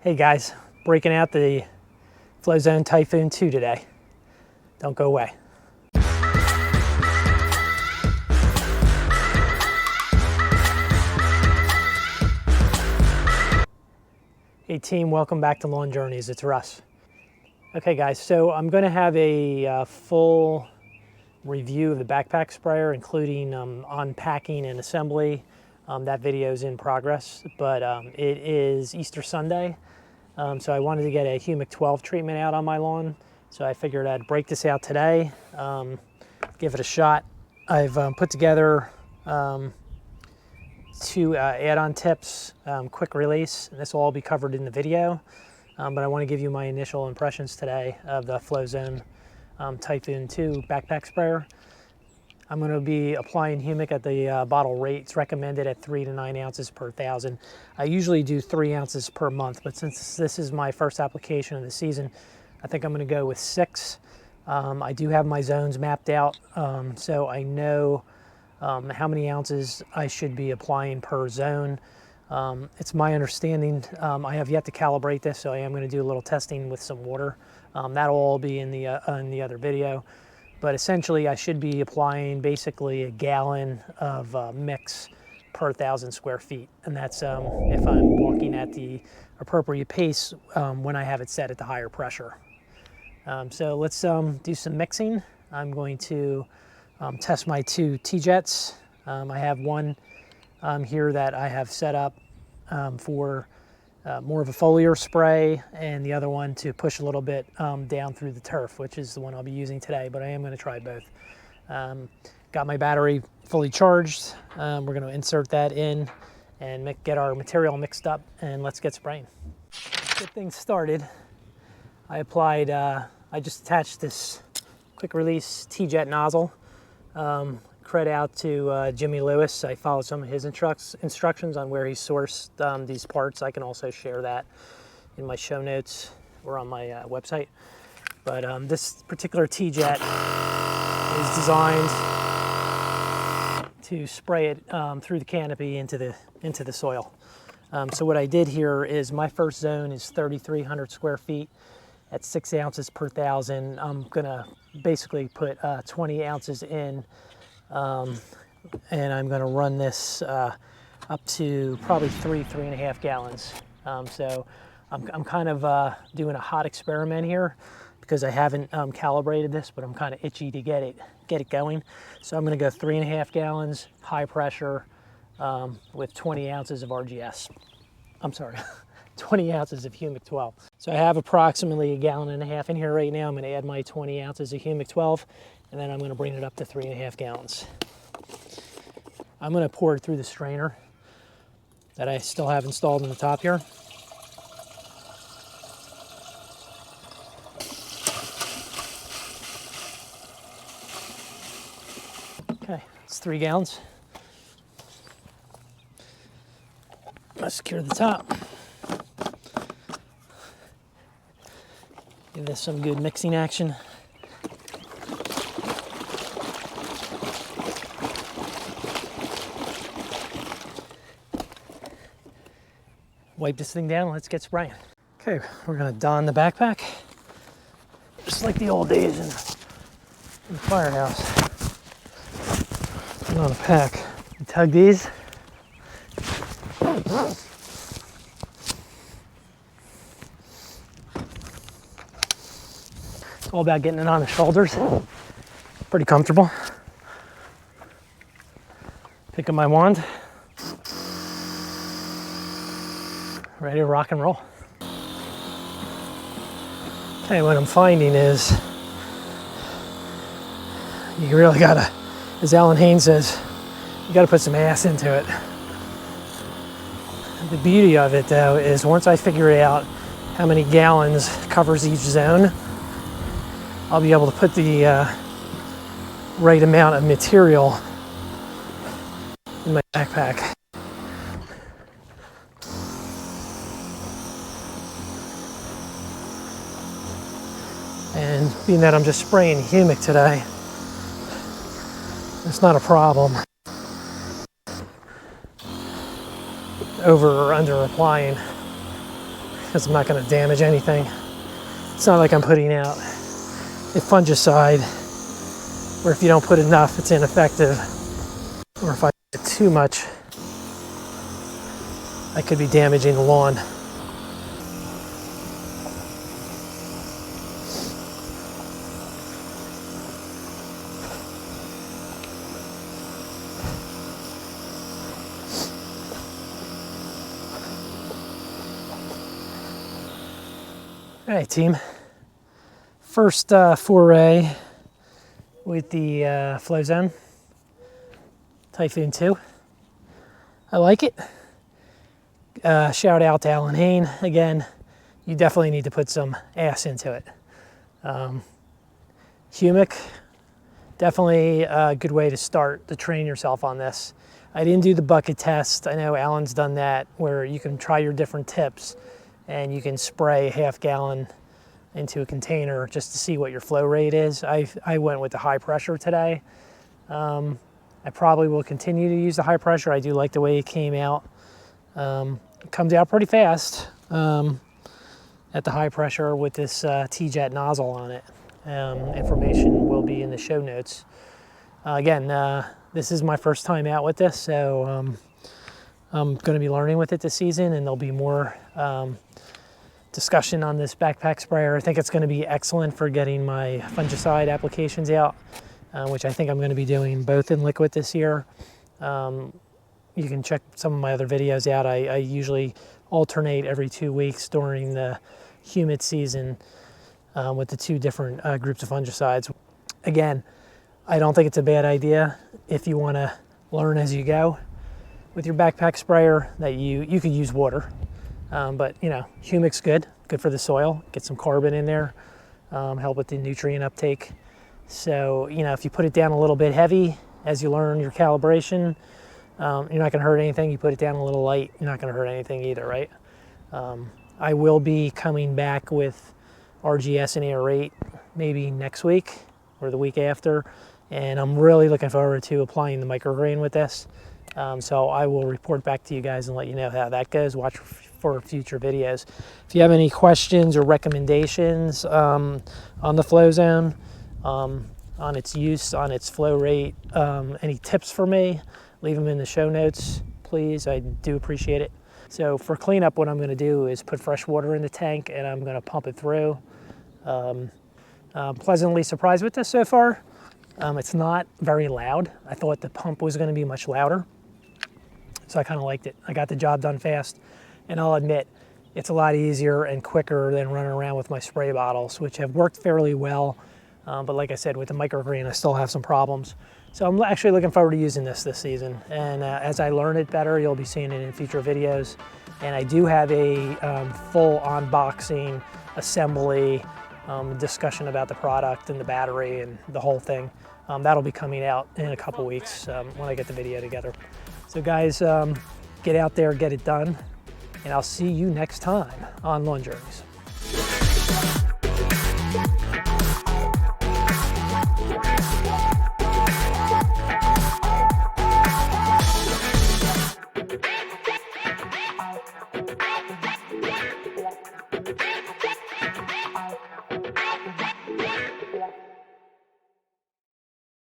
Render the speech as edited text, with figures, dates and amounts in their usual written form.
Hey guys, breaking out the Flowzone Typhoon 2 today. Don't go away. Hey team, welcome back to Lawn Journeys. It's Russ. Okay guys, so I'm going to have a full review of the backpack sprayer, including unpacking and assembly. That video is in progress, but it is Easter Sunday. So I wanted to get a Humic 12 treatment out on my lawn. So I figured I'd break this out today, give it a shot. I've put together 2 add-on tips, quick release, and this will all be covered in the video. But I want to give you my initial impressions today of the Flowzone Typhoon 2 backpack sprayer. I'm going to be applying Humic at the bottle rate. It's recommended at 3 to 9 ounces per 1,000. I usually do 3 ounces per month, but since this is my first application of the season, I think I'm going to go with 6. I do have my zones mapped out, so I know how many ounces I should be applying per zone. It's my understanding, I have yet to calibrate this, so I am going to do a little testing with some water. That'll all be in the other video. But essentially, I should be applying basically a gallon of mix per 1,000 square feet. And that's if I'm walking at the appropriate pace when I have it set at the higher pressure. So let's do some mixing. I'm going to test my 2 T-jets. I have one here that I have set up for more of a foliar spray, and the other one to push a little bit down through the turf, which is the one I'll be using today, but I am going to try both. Got my battery fully charged. We're going to insert that in and get our material mixed up, and let's get spraying. To get things started, I applied, I just attached this quick release T-jet nozzle. Credit out to Jimmy Lewis. I followed some of his instructions on where he sourced these parts. I can also share that in my show notes or on my website. But this particular T-jet is designed to spray it through the canopy into the soil. So what I did here is my first zone is 3,300 square feet at 6 ounces per 1,000. I'm gonna basically put 20 ounces in. And I'm going to run this up to probably 3.5 gallons. So I'm kind of doing a hot experiment here because I haven't calibrated this, but I'm kind of itchy to get it going. So I'm going to go 3.5 gallons, high pressure, with 20 ounces of RGS. I'm sorry, 20 ounces of Humic 12. So I have approximately 1.5 gallons in here right now. I'm going to add my 20 ounces of Humic 12. And then I'm going to bring it up to 3.5 gallons. I'm going to pour it through the strainer that I still have installed in the top here. Okay, it's 3 gallons. Let's secure the top. Give this some good mixing action. Wipe this thing down, let's get spraying. Okay, we're gonna don the backpack. Just like the old days in the firehouse. Put on a pack. You tug these. It's all about getting it on the shoulders. Pretty comfortable. Pick up my wand. Ready to rock and roll. Okay, what I'm finding is you really gotta, as Alan Haynes says, you gotta put some ass into it. The beauty of it though is once I figure out how many gallons covers each zone, I'll be able to put the right amount of material in my backpack. And being that I'm just spraying Humic today, it's not a problem. Over or under applying. because I'm not going to damage anything. It's not like I'm putting out a fungicide where if you don't put enough, it's ineffective. Or if I put too much, I could be damaging the lawn. All right, team. First foray with the Flowzone Typhoon 2. I like it. Shout out to Alan Hain. Again, you definitely need to put some ass into it. Humic, definitely a good way to start to train yourself on this. I didn't do the bucket test. I know Alan's done that, where you can try your different tips and you can spray a half gallon into a container just to see what your flow rate is. I went with the high pressure today. I probably will continue to use the high pressure. I do like the way it came out. It comes out pretty fast at the high pressure with this T-Jet nozzle on it. Information will be in the show notes. Again, this is my first time out with this, so I'm going to be learning with it this season, and there'll be more discussion on this backpack sprayer. I think it's going to be excellent for getting my fungicide applications out, which I think I'm going to be doing both in liquid this year. You can check some of my other videos out. I usually alternate every 2 weeks during the humid season with the two different groups of fungicides. Again, I don't think it's a bad idea if you want to learn as you go with your backpack sprayer that you could use water. But you know, humic's good for the soil. Get some carbon in there, help with the nutrient uptake. So, you know, if you put it down a little bit heavy as you learn your calibration, you're not going to hurt anything. You put it down a little light, you're not going to hurt anything either, right? I will be coming back with RGS and aerate maybe next week or the week after, and I'm really looking forward to applying the micrograin with this. So I will report back to you guys and let you know how that goes. Watch for future videos. If you have any questions or recommendations on the Flowzone, on its use, on its flow rate, any tips for me, leave them in the show notes, please. I do appreciate it. So for cleanup, what I'm going to do is put fresh water in the tank and I'm going to pump it through. Pleasantly surprised with this so far. It's not very loud. I thought the pump was going to be much louder, so I kind of liked it. I got the job done fast, and I'll admit it's a lot easier and quicker than running around with my spray bottles, which have worked fairly well. But like I said, with the micrograin, I still have some problems. So I'm actually looking forward to using this season. And as I learn it better, you'll be seeing it in future videos. And I do have a full unboxing, assembly, discussion about the product and the battery and the whole thing. That'll be coming out in a couple weeks when I get the video together. So guys, get out there, get it done, and I'll see you next time on Lawn Journeys.